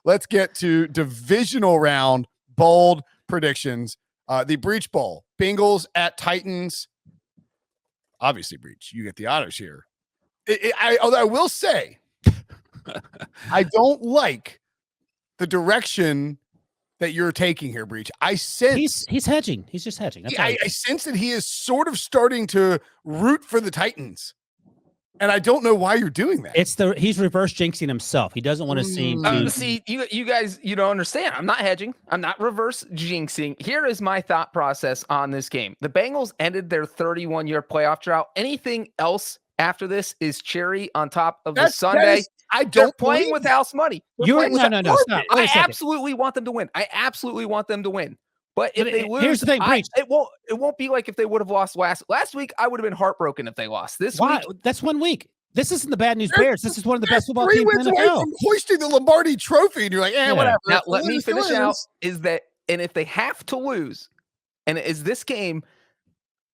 let's get to divisional round bold predictions. The Breach Bowl, Bengals at Titans. Obviously, Breach, you get the honors here. Although I will say, I don't like the direction that you're taking here, Breach. I sense he's hedging. He's just hedging. That's I sense that he is sort of starting to root for the Titans. And I don't know why you're doing that. He's reverse jinxing himself. He doesn't want to seem to see you guys, you don't understand. I'm not hedging. I'm not reverse jinxing. Here is my thought process on this game. The Bengals ended their 31-year playoff drought. Anything else after this is cherry on top of the Sunday. They're playing with house money. No. Stop. I absolutely want them to win. But if they lose, here's the thing, Breach. It won't be like if they would have lost last week. I would have been heartbroken if they lost this week. That's 1 week. This isn't the bad news Bears. This is one of the best football teams in the away NFL. from hoisting the Lombardi Trophy, and you're like, whatever. Now let me finish out. Is that, and if they have to lose, and is this game,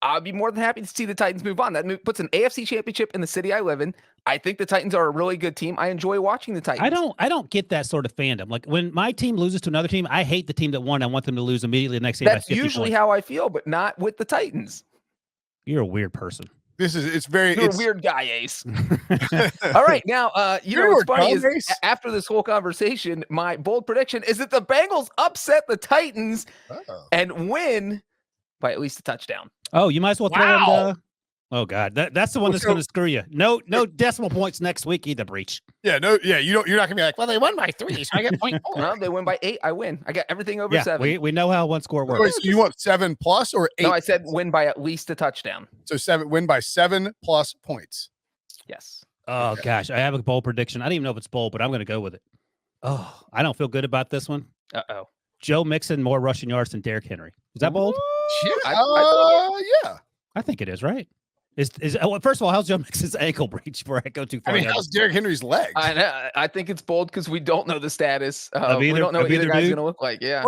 I'd be more than happy to see the Titans move on. That puts an AFC championship in the city I live in. I think the Titans are a really good team. I enjoy watching the Titans. I don't get that sort of fandom. Like when my team loses to another team, I hate the team that won. I want them to lose immediately the next game. That's usually how I feel, but not with the Titans. You're a weird person. You're a weird guy, Ace. All right, now what's funny is after this whole conversation, my bold prediction is that the Bengals upset the Titans and win by at least a touchdown. Oh, you might as well throw in oh God, that's the one that's going to screw you. No decimal points next week either, Breach. You're not gonna be like, well, they won by 3, so I get 0.4. No, they win by 8. I win. I got everything over 7. We know how one score works. Wait, so you want 7 plus or 8? No, I said win by at least a touchdown. So win by 7 plus points. Yes. Oh gosh, I have a bold prediction. I don't even know if it's bold, but I'm going to go with it. Oh, I don't feel good about this one. Uh-oh. Joe Mixon more rushing yards than Derrick Henry. Is that bold? Yeah. I think it is, right? First of all, how's Joe Mixon's ankle, Breach, before I go too far? How's Derrick Henry's leg? I think it's bold because we don't know the status. We don't know what either guy's going to look like. Yeah.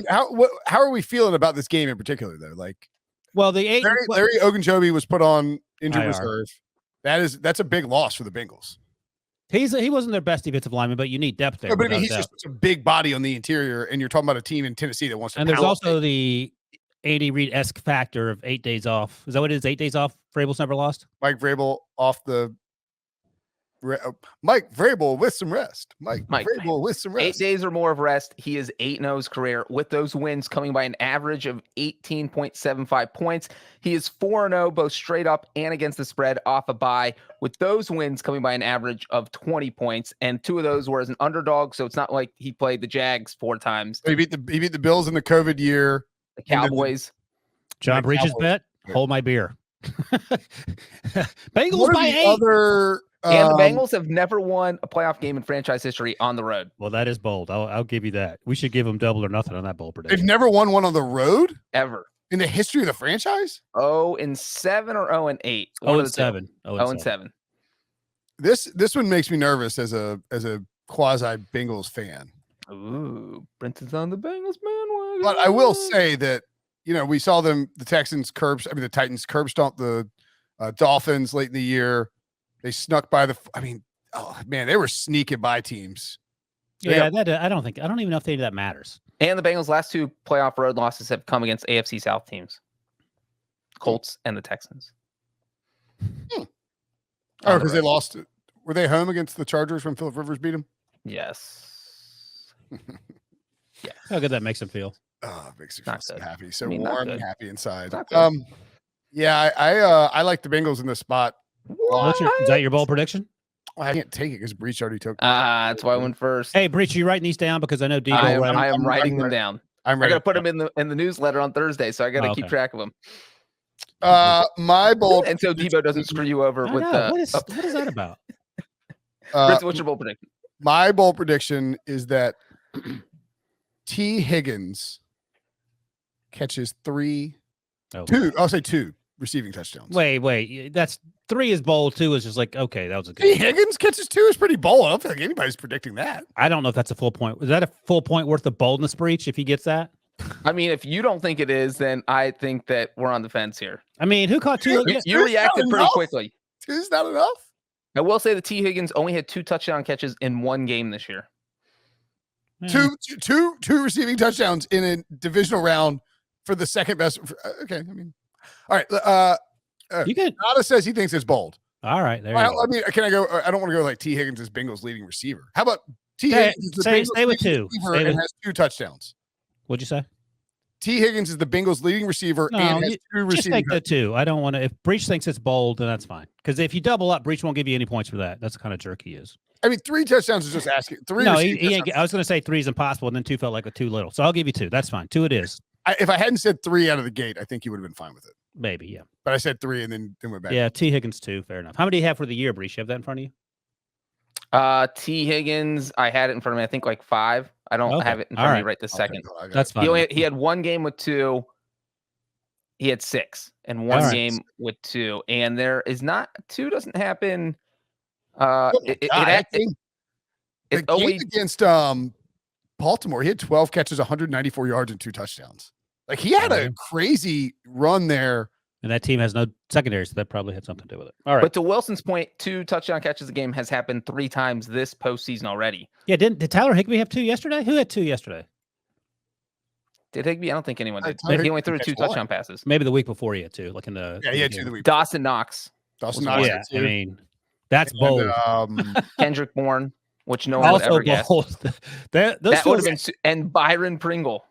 How are we feeling about this game in particular, though? Like, well, Larry Ogunjobi was put on injured reserve. That's a big loss for the Bengals. He wasn't their best defensive lineman, but you need depth there. No, but he's just a big body on the interior, and you're talking about a team in Tennessee that wants to. And there's also the Andy Reid-esque factor of 8 days off. Is that what it is? 8 days off? Vrabel's never lost? Mike Vrabel off the Mike Vrabel with some rest. Mike Vrabel with some rest. 8 days or more of rest. He is 8-0 his career with those wins coming by an average of 18.75 points. He is 4-0 both straight up and against the spread off a bye, with those wins coming by an average of 20 points. And 2 of those were as an underdog, so it's not like he played the Jags 4 times. He beat the Bills in the COVID year. The Cowboys. John Breach's bet. Hold my beer. Bengals by 8. And the Bengals have never won a playoff game in franchise history on the road. Well, that is bold. I'll give you that. We should give them double or nothing on that bold prediction. They've never won one on the road ever in the history of the franchise. 0-7 or 0-8. 0-7. 0-7. This one makes me nervous as a quasi Bengals fan. Ooh, Brenton's on the Bengals bandwagon. But I will say that we saw the Titans curb stomp the Dolphins late in the year. They snuck by they were sneaking by teams. I don't even know if any of that matters. And the Bengals' last 2 playoff road losses have come against AFC South teams. Colts and the Texans. Oh, because they lost. Were they home against the Chargers when Phillip Rivers beat them? Yes. Yeah. How good that makes them feel. Oh, it makes me feel so happy. So warm and happy inside. I like the Bengals in this spot. Is that your bold prediction? I can't take it because Breach already took. That's why I went first. Hey, Breach, are you writing these down? Because I know Debo. I am writing them down. I got to put them in the newsletter on Thursday, so I got to keep track of them. My bold, and so Debo doesn't screw you over with what is that about? Chris, what's your bold prediction? My bold prediction is that T. Higgins catches 2 receiving touchdowns. Wait. That's 3 is bold. 2 is just like, okay, that was a good. T. Higgins catches 2 is pretty bold. I don't think anybody's predicting that. I don't know if that's a full point. Is that a full point worth of boldness, Breach, if he gets that? I mean, if you don't think it is, then I think that we're on the fence here. I mean, who caught 2? You reacted pretty quickly. 2's not enough? I will say that T. Higgins only had 2 touchdown catches in 1 game this year. Two receiving touchdowns in a divisional round for the second best. Okay, I mean, all right. You could. Nada says he thinks it's bold. All right, there you go. I mean, can I go? I don't want to go like T. Higgins is Bengals leading receiver. How about T. Stay- Higgins is the stay- Bengals stay with leading two. receiver Stay and with- has 2 touchdowns. What'd you say? T. Higgins is the Bengals leading receiver No, and has you- 2 Just receiving take the 2. I don't want to. If Breach thinks it's bold, then that's fine. Because if you double up, Breach won't give you any points for that. That's the kind of jerk he is. I mean, 3 touchdowns is just asking. 3 No, receiving he ain't, touchdowns. I was going to say 3 is impossible, and then 2 felt like too little. So I'll give you 2. That's fine. 2 it is. If I hadn't said 3 out of the gate, I think you would have been fine with it. Maybe, yeah. But I said 3 and then went back. Yeah, T. Higgins 2. Fair enough. How many do you have for the year, Breach? You have that in front of you? T. Higgins, I had it in front of me. I think like 5. I don't Okay. have it in All front of me right. right this second. That's fine. He had 1 game with 2. He had 6 and 1 All right. game with 2. And there is not 2 doesn't happen. The It's game always against Baltimore, he had 12 catches, 194 yards, and 2 touchdowns. Like he had a crazy run there. And that team has no secondary, so that probably had something to do with it. All right. But to Wilson's point, 2 touchdown catches a game has happened 3 times this postseason already. Yeah, did Tyler Higbee have 2 yesterday? Who had 2 yesterday? Did Higbee? I don't think anyone did. Tyler He only Higbee threw catch 2 1. touchdown passes. Maybe the week before he had 2, like in the. Yeah, he had 2 the week. Dawson Knox, Dawson was Knox. Yeah, had I 2. mean, that's And, bold. Kendrick Bourne, which no one would Also ever guess. bold. Those That would have fools- been and Byron Pringle.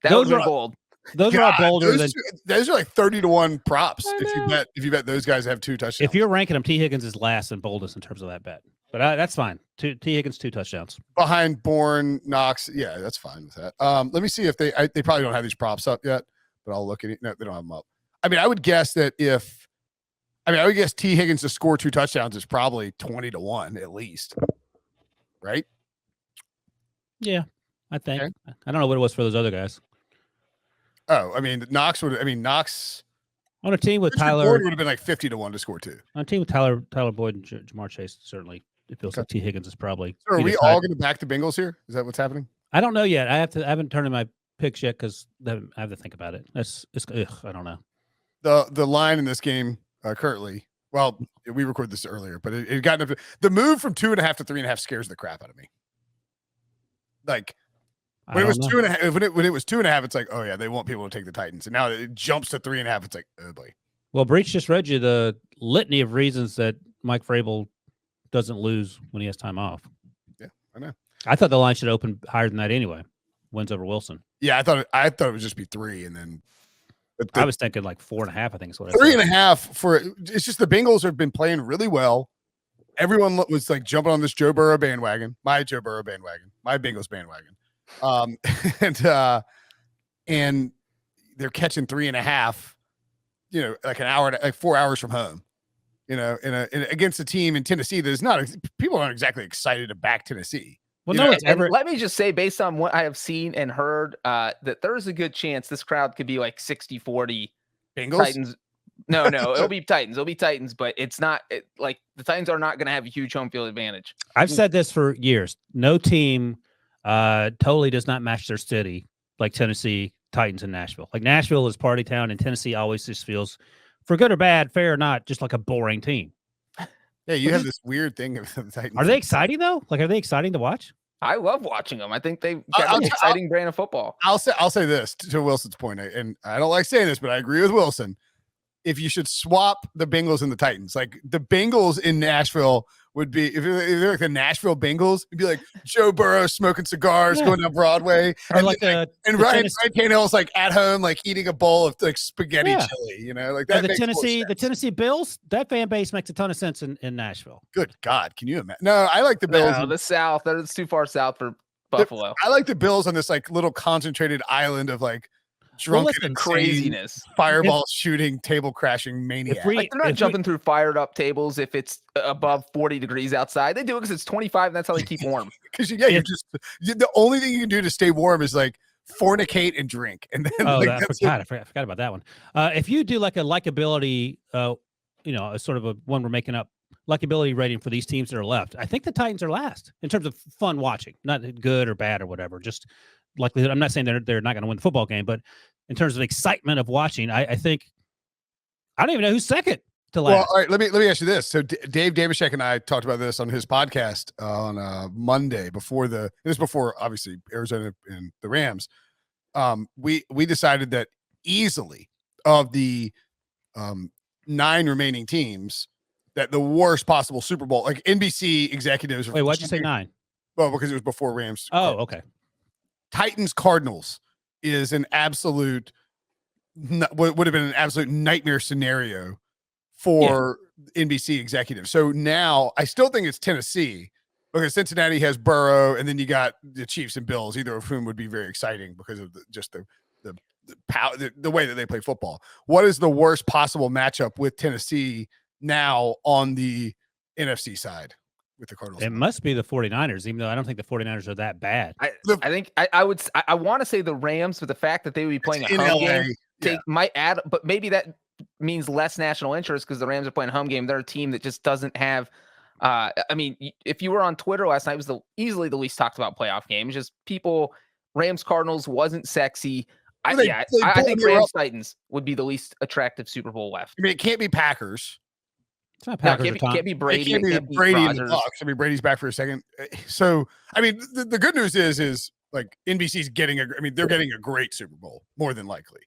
That Those would have been are- bold. those are all God, bolder than. those are like 30-1 props I if you bet those guys have 2 touchdowns. If you're ranking them, T. Higgins is last in boldest in terms of that bet. But that's fine. T. Higgins 2 touchdowns. behind Bourne, Knox, yeah, that's fine with that. Let me see if they probably don't have these props up yet, but I'll look at it. No, they don't have them up. I mean, I would guess T. Higgins to score 2 touchdowns is probably 20-1 at least, right? Yeah, I think. Okay. I don't know what it was for those other guys. Oh, I mean, Knox On a team with Richard Tyler, Boyd would have been like 50-1 to score 2. on a team with Tyler Boyd and Jamar Chase, certainly it feels like T. Higgins is probably. So are either we side. all going to back the Bengals here? Is that what's happening? I don't know yet. I haven't turned in my picks yet because I have to think about it. I don't know. The line in this game currently. Well, we recorded this earlier, but it got up. The move from 2.5 to 3.5 scares the crap out of me. Like when it was 2.5, when it was 2.5, it's like, oh yeah, they want people to take the Titans, and now it jumps to 3.5. It's like, oh boy. Well, Breach just read you the litany of reasons that Mike Vrabel doesn't lose when he has time off. Yeah, I know. I thought the line should open higher than that anyway. Wins over Wilson. Yeah, I thought it would just be 3, and then I was thinking like 4.5. I think is what I said. 3.5 for it's just the Bengals have been playing really well. Everyone was like jumping on this Joe Burrow bandwagon, my Joe Burrow bandwagon, my Bengals bandwagon, and they're catching 3.5. You know, like an hour, like 4 hours from home. You know, against a team in Tennessee that is not people aren't exactly excited to back Tennessee. Well, You no know, one's ever. Let me just say, based on what I have seen and heard, that there is a good chance this crowd could be like 60-40 Bengals. Titans. No, it'll be Titans. It'll be Titans, but it's not like the Titans are not going to have a huge home field advantage. I've said this for years. No team totally does not match their city like Tennessee, Titans, and Nashville. Like Nashville is party town, and Tennessee always just feels, for good or bad, fair or not, just like a boring team. Yeah, you have this weird thing of the Titans. Are they exciting though? Like, are they exciting to watch? I love watching them. I think they've got an exciting brand of football. I'll say this to Wilson's point, and I don't like saying this, but I agree with Wilson. If you should swap the Bengals and the Titans, like the Bengals in Nashville would be, if they're like the Nashville Bengals, it'd be like Joe Burrow smoking cigars, going down Broadway, Or and like then, and the Ryan Tennessee- Tannehill's like at home, like eating a bowl of like spaghetti Yeah. chili, you know, like Or that. the makes more Tennessee sense. Bills. That fan base makes a ton of sense in Nashville. Good God, can you imagine? No, I like the Bills. No, the South. That's too far south for Buffalo. I like the Bills on this like little concentrated island of like drunken, listen, insane, Craziness. fireball shooting, table crashing maniac. If we- Like they're not jumping through fired up tables if it's above 40 degrees outside. They do it because it's 25 and that's how they keep warm. Because the only thing you can do to stay warm is like fornicate and drink, and then Oh, like, I that's it. forgot about that one. If you do like a likability, a sort of a one we're making up likability rating for these teams that are left, I think the Titans are last in terms of fun watching, not good or bad or whatever. Just likelihood. I'm not saying they're not going to win the football game, but in terms of excitement of watching, I think I don't even know who's second. to Well, last. all right. Let me ask you this. So Dave Damashek and I talked about this on his podcast on Monday before obviously Arizona and the Rams. We decided that easily of the 9 remaining teams, that the worst possible Super Bowl, like NBC executives. Wait, why'd you say 9? Well, because it was before Rams. Oh, okay. Titans Cardinals is an absolute would have been an absolute nightmare scenario for NBC executives. So now I still think it's Tennessee because Cincinnati has Burrow, and then you got the Chiefs and Bills, either of whom would be very exciting because of the way that they play football. What is the worst possible matchup with Tennessee now on the NFC side with the Cardinals? It must be the 49ers, even though I don't think the 49ers are that bad. I think I want to say the Rams, with the fact that they would be playing a in home LA, game, might add, but maybe that means less national interest because the Rams are playing a home game. They're a team that just doesn't have. I mean, if you were on Twitter last night, it was easily the least talked about playoff game. Just people, Rams Cardinals wasn't sexy. I think Rams Titans would be the least attractive Super Bowl left. I mean, it can't be Packers. It's not No, Packers or Tom. can't be Brady. It can't It be can't Brady and Rodgers. the Bucks. I mean, Brady's back for a second. So, I mean, the good news is like NBC's getting they're getting a great Super Bowl, more than likely.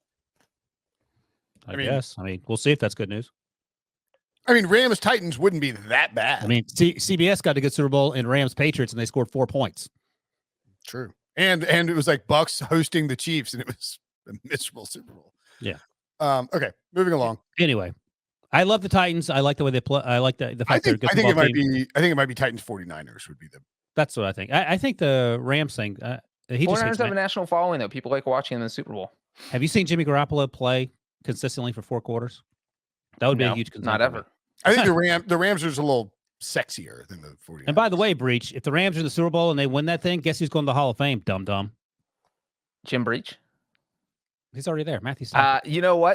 I guess. I mean, we'll see if that's good news. I mean, Rams Titans wouldn't be that bad. I mean, CBS got a good Super Bowl in Rams Patriots, and they scored 4 points. True. And it was like Bucks hosting the Chiefs, and it was a miserable Super Bowl. Yeah. Okay, moving along. Anyway, I love the Titans. I like the way they play. I like the fact they're a good I think football it team. might be Titans 49ers would be the. That's what I think. I think the Rams thing. He just 49ers have a national following, though. People like watching them in the Super Bowl. Have you seen Jimmy Garoppolo play consistently for 4 quarters? That would be a huge concern. Not ever. I think the Rams are just a little sexier than the 49ers. And by the way, Breach, if the Rams are in the Super Bowl and they win that thing, guess who's going to the Hall of Fame? Dum dum. Jim Breach. He's already there. Matthew Stafford. You know what?